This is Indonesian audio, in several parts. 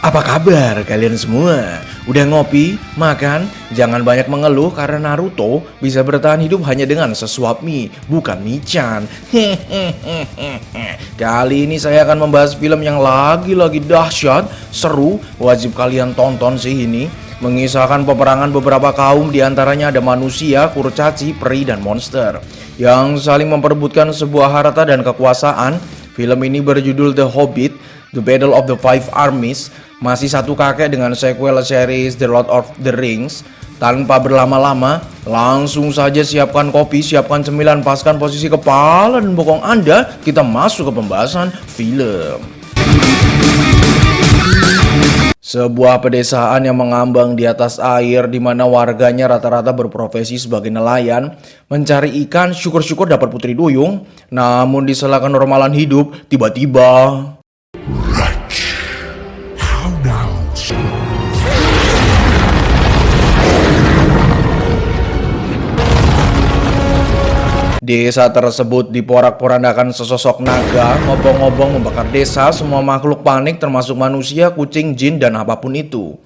Apa kabar kalian semua? Udah ngopi? Makan? Jangan banyak mengeluh karena Naruto bisa bertahan hidup hanya dengan sesuap mie, bukan michan. Kali ini saya akan membahas film yang lagi-lagi dahsyat, seru, wajib kalian tonton sih ini. Mengisahkan peperangan beberapa kaum, diantaranya ada manusia, kurcaci, peri, dan monster yang saling memperebutkan sebuah harta dan kekuasaan. Film ini berjudul The Hobbit, The Battle of the Five Armies. Masih satu kakek dengan sequel series The Lord of the Rings. Tanpa berlama-lama, langsung saja siapkan kopi, siapkan cemilan, paskan posisi kepala dan bokong Anda. Kita masuk ke pembahasan film. Sebuah pedesaan yang mengambang di atas air, di mana warganya rata-rata berprofesi sebagai nelayan, mencari ikan, syukur-syukur dapat putri duyung. Namun di sela kenormalan hidup, tiba-tiba desa tersebut diporak-porandakan sesosok naga, ngobong-ngobong membakar desa. Semua makhluk panik termasuk manusia, kucing, jin, dan apapun itu.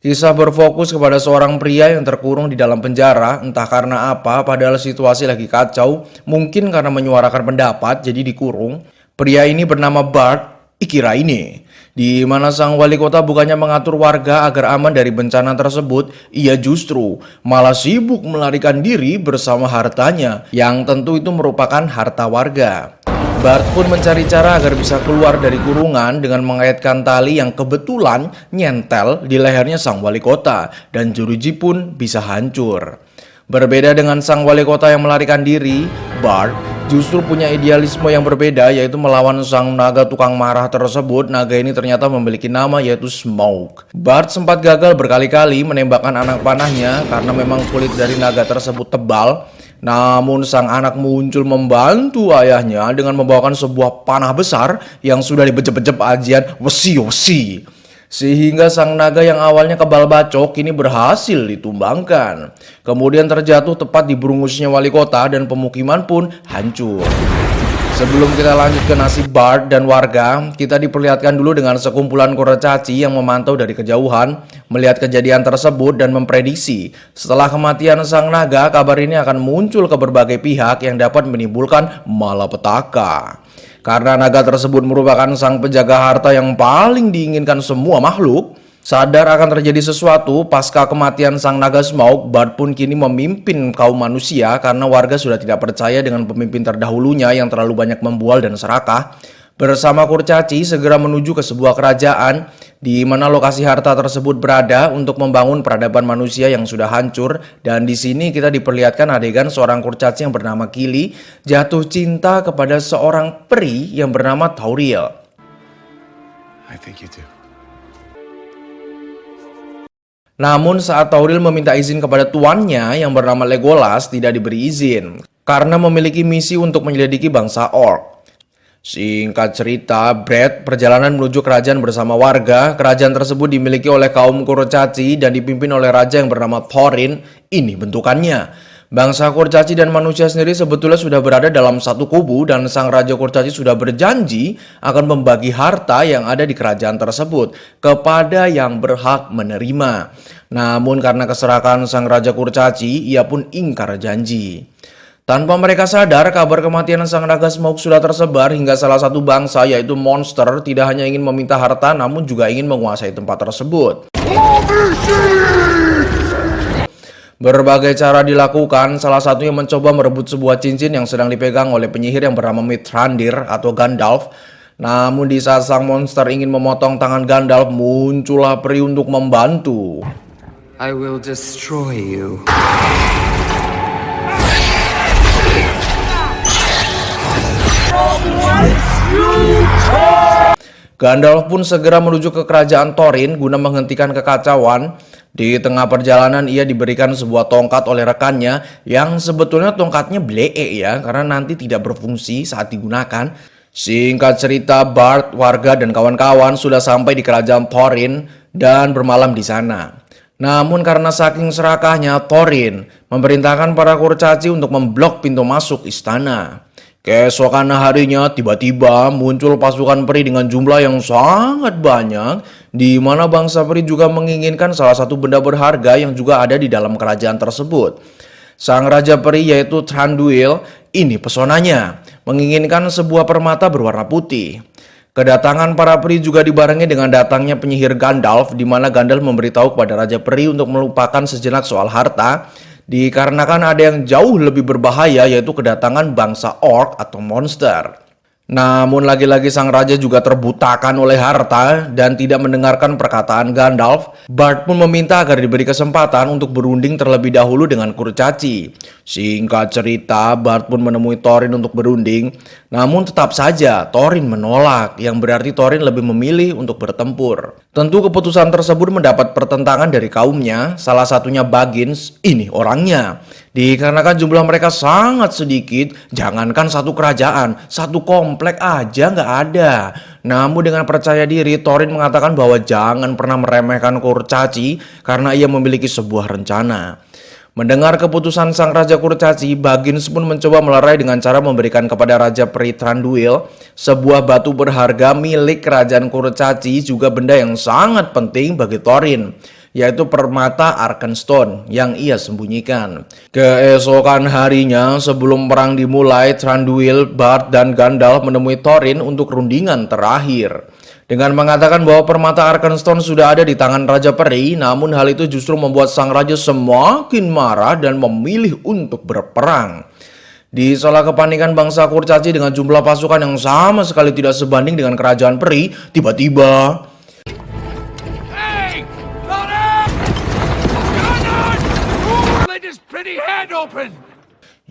Kisah berfokus kepada seorang pria yang terkurung di dalam penjara, entah karena apa, padahal situasi lagi kacau. Mungkin karena menyuarakan pendapat, jadi dikurung. Pria ini bernama Bart Ikiraine, di mana sang wali kota bukannya mengatur warga agar aman dari bencana tersebut, ia justru malah sibuk melarikan diri bersama hartanya, yang tentu itu merupakan harta warga. Bart pun mencari cara agar bisa keluar dari kurungan dengan mengaitkan tali yang kebetulan nyentel di lehernya sang wali kota, dan jeruji pun bisa hancur. Berbeda dengan sang wali kota yang melarikan diri, Bart justru punya idealisme yang berbeda, yaitu melawan sang naga tukang marah tersebut. Naga ini ternyata memiliki nama, yaitu Smoke. Bart sempat gagal berkali-kali menembakkan anak panahnya karena memang kulit dari naga tersebut tebal. Namun sang anak muncul membantu ayahnya dengan membawakan sebuah panah besar yang sudah dibejep-bejep ajian wesi-wesi. Sehingga sang naga yang awalnya kebal bacok kini berhasil ditumbangkan. Kemudian terjatuh tepat di berungusnya wali kota dan pemukiman pun hancur. Sebelum kita lanjut ke nasib Bart dan warga, kita diperlihatkan dulu dengan sekumpulan kurcaci yang memantau dari kejauhan, melihat kejadian tersebut dan memprediksi setelah kematian sang naga, kabar ini akan muncul ke berbagai pihak yang dapat menimbulkan malapetaka. Karena naga tersebut merupakan sang penjaga harta yang paling diinginkan semua makhluk, sadar akan terjadi sesuatu pasca kematian sang naga Smoke, Bart pun kini memimpin kaum manusia karena warga sudah tidak percaya dengan pemimpin terdahulunya yang terlalu banyak membual dan serakah. Bersama kurcaci segera menuju ke sebuah kerajaan di mana lokasi harta tersebut berada untuk membangun peradaban manusia yang sudah hancur. Dan di sini kita diperlihatkan adegan seorang kurcaci yang bernama Kili jatuh cinta kepada seorang peri yang bernama Tauriel. I think you do. Namun saat Tauriel meminta izin kepada tuannya yang bernama Legolas, tidak diberi izin karena memiliki misi untuk menyelidiki bangsa Orc. Singkat cerita, Brad perjalanan menuju kerajaan bersama warga. Kerajaan tersebut dimiliki oleh kaum kurcaci dan dipimpin oleh raja yang bernama Thorin. Ini bentukannya. Bangsa kurcaci dan manusia sendiri sebetulnya sudah berada dalam satu kubu, dan sang raja kurcaci sudah berjanji akan membagi harta yang ada di kerajaan tersebut kepada yang berhak menerima. Namun karena keserakahan sang raja kurcaci, ia pun ingkar janji. Tanpa mereka sadar, kabar kematian sang naga Smoke sudah tersebar hingga salah satu bangsa, yaitu monster, tidak hanya ingin meminta harta namun juga ingin menguasai tempat tersebut. Berbagai cara dilakukan, salah satunya mencoba merebut sebuah cincin yang sedang dipegang oleh penyihir yang bernama Mithrandir atau Gandalf. Namun di saat sang monster ingin memotong tangan Gandalf, muncullah peri untuk membantu. I will destroy you. Gandalf pun segera menuju ke kerajaan Thorin guna menghentikan kekacauan. Di tengah perjalanan ia diberikan sebuah tongkat oleh rekannya yang sebetulnya tongkatnya bleek ya, karena nanti tidak berfungsi saat digunakan. Singkat cerita, Bart, warga dan kawan-kawan sudah sampai di kerajaan Thorin dan bermalam di sana. Namun karena saking serakahnya, Thorin memerintahkan para kurcaci untuk memblok pintu masuk istana. Keesokan harinya tiba-tiba muncul pasukan peri dengan jumlah yang sangat banyak. di mana bangsa peri juga menginginkan salah satu benda berharga yang juga ada di dalam kerajaan tersebut. Sang raja peri yaitu Thranduil ini pesonanya, menginginkan sebuah permata berwarna putih. Kedatangan para peri juga dibarengi dengan datangnya penyihir Gandalf, di mana Gandalf memberitahu kepada Raja Peri untuk melupakan sejenak soal harta, dikarenakan ada yang jauh lebih berbahaya yaitu kedatangan bangsa orc atau monster. Namun lagi-lagi sang raja juga terbutakan oleh harta dan tidak mendengarkan perkataan Gandalf. Bard pun meminta agar diberi kesempatan untuk berunding terlebih dahulu dengan kurcaci. Singkat cerita, Bard pun menemui Thorin untuk berunding. Namun tetap saja Thorin menolak, yang berarti Thorin lebih memilih untuk bertempur. Tentu keputusan tersebut mendapat pertentangan dari kaumnya, salah satunya Baggins, ini orangnya. Dikarenakan jumlah mereka sangat sedikit, jangankan satu kerajaan, satu komplek aja nggak ada. Namun dengan percaya diri, Thorin mengatakan bahwa jangan pernah meremehkan kurcaci karena ia memiliki sebuah rencana. Mendengar keputusan sang Raja Kurcaci, Baggins pun mencoba melerai dengan cara memberikan kepada Raja Peri Thranduil sebuah batu berharga milik kerajaan Kurcaci, juga benda yang sangat penting bagi Thorin, yaitu permata Arkenstone yang ia sembunyikan. Keesokan harinya sebelum perang dimulai, Thranduil, Bard, dan Gandalf menemui Thorin untuk rundingan terakhir. Dengan mengatakan bahwa permata Arkenstone sudah ada di tangan Raja Peri, namun hal itu justru membuat sang raja semakin marah dan memilih untuk berperang. Di sela kepanikan bangsa Kurcaci dengan jumlah pasukan yang sama sekali tidak sebanding dengan kerajaan peri, tiba-tiba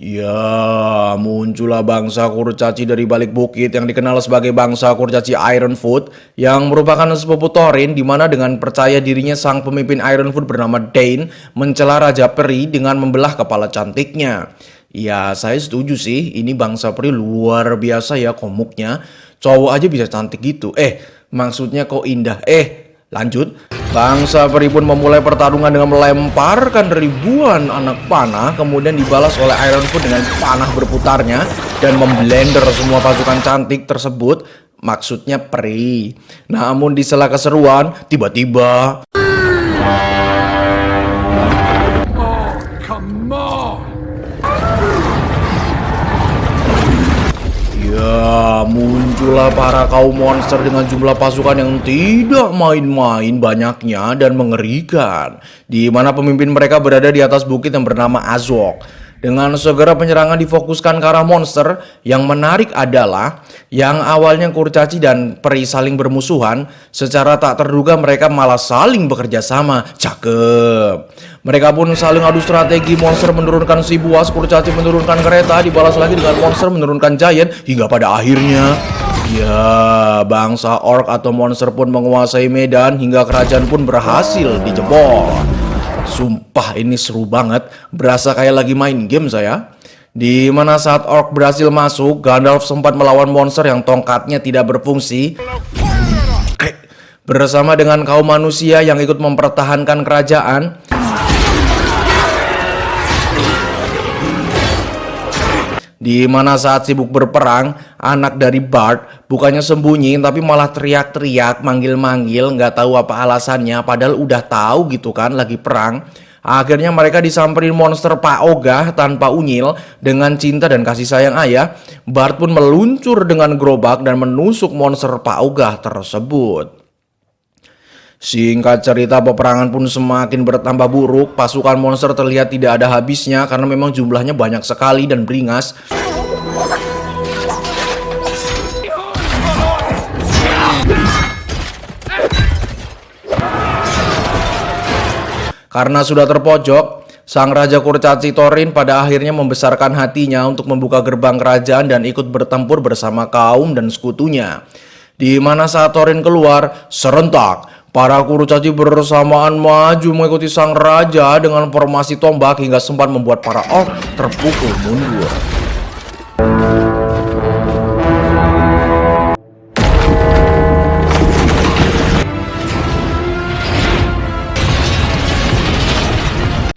ya, muncullah bangsa Kurcaci dari balik bukit yang dikenal sebagai bangsa Kurcaci Ironfoot yang merupakan sepupu Thorin, di mana dengan percaya dirinya sang pemimpin Ironfoot bernama Dane mencela Raja Peri dengan membelah kepala cantiknya. Ya, saya setuju sih, ini bangsa peri luar biasa ya komuknya. Cowok aja bisa cantik gitu. Maksudnya kok indah. Lanjut. Bangsa peri pun memulai pertarungan dengan melemparkan ribuan anak panah, kemudian dibalas oleh Ironfoot dengan panah berputarnya dan memblender semua pasukan cantik tersebut, maksudnya peri. Namun di sela keseruan, tiba-tiba ya, muncullah para kaum monster dengan jumlah pasukan yang tidak main-main banyaknya dan mengerikan, di mana pemimpin mereka berada di atas bukit yang bernama Azog. Dengan segera penyerangan difokuskan ke arah monster. Yang menarik adalah yang awalnya Kurcaci dan peri saling bermusuhan, secara tak terduga mereka malah saling bekerja sama. Cakep. Mereka pun saling adu strategi, monster menurunkan si buas, Kurcaci menurunkan kereta, dibalas lagi dengan monster menurunkan giant, hingga pada akhirnya ya, bangsa orc atau monster pun menguasai medan hingga kerajaan pun berhasil dijebol. Sumpah ini seru banget, berasa kayak lagi main game saya. Di mana saat orc berhasil masuk, Gandalf sempat melawan monster yang tongkatnya tidak berfungsi bersama dengan kaum manusia yang ikut mempertahankan kerajaan. Di mana saat sibuk berperang, anak dari Bard bukannya sembunyi tapi malah teriak-teriak, manggil-manggil, nggak tahu apa alasannya, padahal udah tahu gitu kan lagi perang. Akhirnya mereka disamperin monster Pak Ogah tanpa unyil. Dengan cinta dan kasih sayang ayah, Bard pun meluncur dengan gerobak dan menusuk monster Pak Ogah tersebut. Singkat cerita, peperangan pun semakin bertambah buruk. Pasukan monster terlihat tidak ada habisnya karena memang jumlahnya banyak sekali dan beringas. Karena sudah terpojok, sang Raja Kurcaci Thorin pada akhirnya membesarkan hatinya untuk membuka gerbang kerajaan dan ikut bertempur bersama kaum dan sekutunya. Di mana saat Thorin keluar, serentak para Kurcaci bersamaan maju mengikuti sang raja dengan formasi tombak hingga sempat membuat para orc terpukul mundur.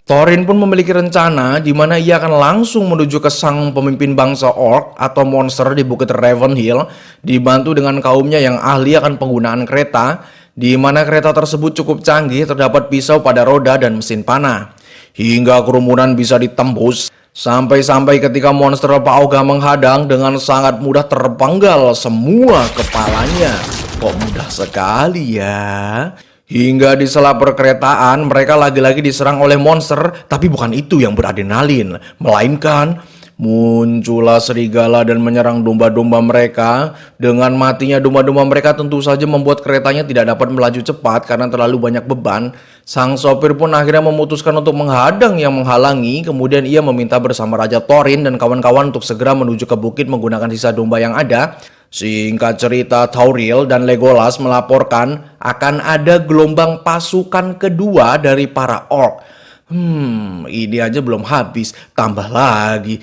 Thorin pun memiliki rencana di mana ia akan langsung menuju ke sang pemimpin bangsa orc atau monster di Bukit Ravenhill, dibantu dengan kaumnya yang ahli akan penggunaan kereta. di mana kereta tersebut cukup canggih, terdapat pisau pada roda dan mesin panah. Hingga kerumunan bisa ditembus, sampai-sampai ketika monster Pak Ogah menghadang dengan sangat mudah terpenggal semua kepalanya. Kok mudah sekali ya? Hingga di sela perkeretaan mereka lagi-lagi diserang oleh monster, tapi bukan itu yang beradrenalin, melainkan muncullah serigala dan menyerang domba-domba mereka. Dengan matinya domba-domba mereka tentu saja membuat keretanya tidak dapat melaju cepat karena terlalu banyak beban. Sang sopir pun akhirnya memutuskan untuk menghadang yang menghalangi. Kemudian ia meminta bersama Raja Thorin dan kawan-kawan untuk segera menuju ke bukit menggunakan sisa domba yang ada. Singkat cerita, Tauriel dan Legolas melaporkan akan ada gelombang pasukan kedua dari para orc. Ini aja belum habis, tambah lagi.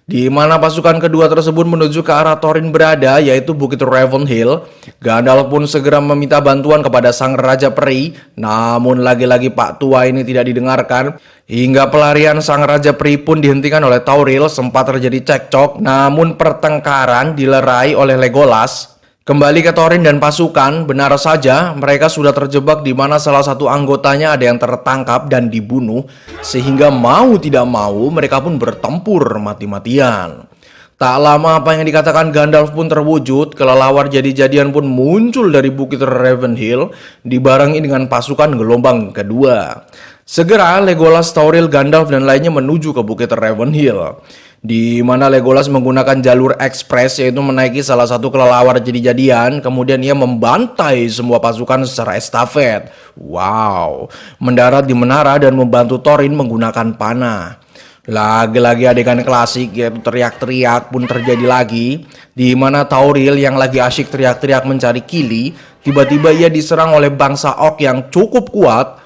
Di mana pasukan kedua tersebut menuju ke arah Thorin berada, yaitu Bukit Ravenhill. Gandalf pun segera meminta bantuan kepada sang Raja Peri, namun lagi-lagi Pak Tua ini tidak didengarkan. Hingga pelarian sang Raja Peri pun dihentikan oleh Tauriel. Sempat terjadi cekcok, namun pertengkaran dilerai oleh Legolas. Kembali ke Thorin dan pasukan, benar saja mereka sudah terjebak di mana salah satu anggotanya ada yang tertangkap dan dibunuh, sehingga mau tidak mau mereka pun bertempur mati-matian. Tak lama apa yang dikatakan Gandalf pun terwujud, kelelawar jadi-jadian pun muncul dari Bukit Ravenhill, dibarengi dengan pasukan gelombang kedua. Segera Legolas, Tauriel, Gandalf dan lainnya menuju ke Bukit Ravenhill, di mana Legolas menggunakan jalur ekspres, yaitu menaiki salah satu kelelawar jadi-jadian. Kemudian ia membantai semua pasukan secara estafet. Wow, mendarat di menara dan membantu Thorin menggunakan panah. Lagi-lagi adegan klasik, yaitu teriak-teriak pun terjadi lagi, di mana Tauriel yang lagi asyik teriak-teriak mencari Kili, tiba-tiba ia diserang oleh bangsa orc yang cukup kuat.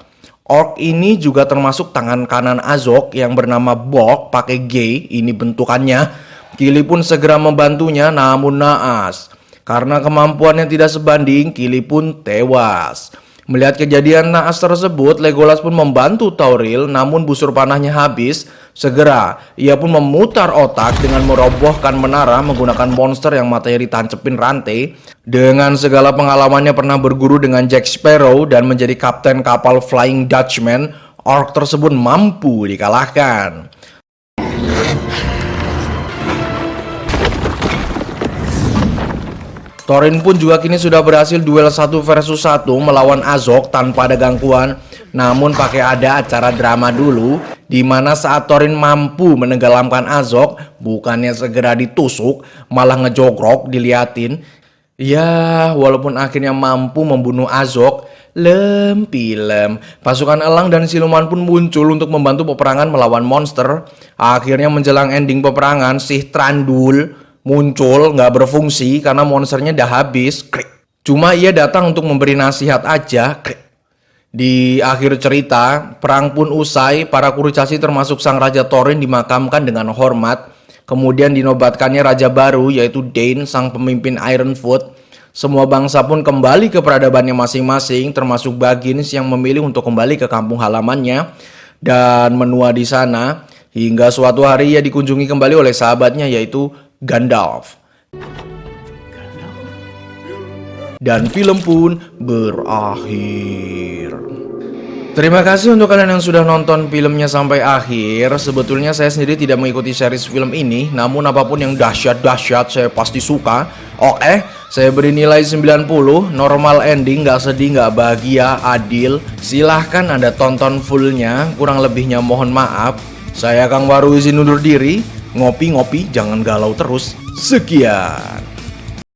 Orc ini juga termasuk tangan kanan Azog yang bernama Bok, pakai G, ini bentukannya. Kili pun segera membantunya, namun naas. Karena kemampuannya tidak sebanding, Kili pun tewas. Melihat kejadian naas tersebut, Legolas pun membantu Tauriel, namun busur panahnya habis. Segera, ia pun memutar otak dengan merobohkan menara menggunakan monster yang matanya ditancepin rantai. Dengan segala pengalamannya pernah berguru dengan Jack Sparrow dan menjadi kapten kapal Flying Dutchman, orc tersebut mampu dikalahkan. Thorin pun juga kini sudah berhasil duel 1 versus 1 melawan Azog tanpa ada gangguan. Namun pakai ada acara drama dulu, di mana saat Thorin mampu menenggelamkan Azog, bukannya segera ditusuk, malah ngejogrok diliatin. Ya, walaupun akhirnya mampu membunuh Azog, lem-pilem. Pasukan elang dan siluman pun muncul untuk membantu peperangan melawan monster. Akhirnya menjelang ending peperangan, si Trandul muncul nggak berfungsi karena monsternya udah habis. Cuma ia datang untuk memberi nasihat aja. Di akhir cerita, perang pun usai. Para kurcaci termasuk sang Raja Thorin dimakamkan dengan hormat. Kemudian dinobatkannya raja baru, yaitu Dane, sang pemimpin Ironfoot. Semua bangsa pun kembali ke peradabannya masing-masing, termasuk Baggins yang memilih untuk kembali ke kampung halamannya dan menua di sana. Hingga suatu hari ia dikunjungi kembali oleh sahabatnya, yaitu Gandalf. Dan film pun berakhir. Terima kasih untuk kalian yang sudah nonton filmnya sampai akhir. Sebetulnya saya sendiri tidak mengikuti series film ini, namun apapun yang dahsyat-dahsyat saya pasti suka. Oke, saya beri nilai 90. Normal ending, gak sedih, gak bahagia, adil. Silahkan Anda tonton fullnya. Kurang lebihnya mohon maaf. Saya Kang Waru izin undur diri. Ngopi-ngopi, jangan galau terus. Sekian.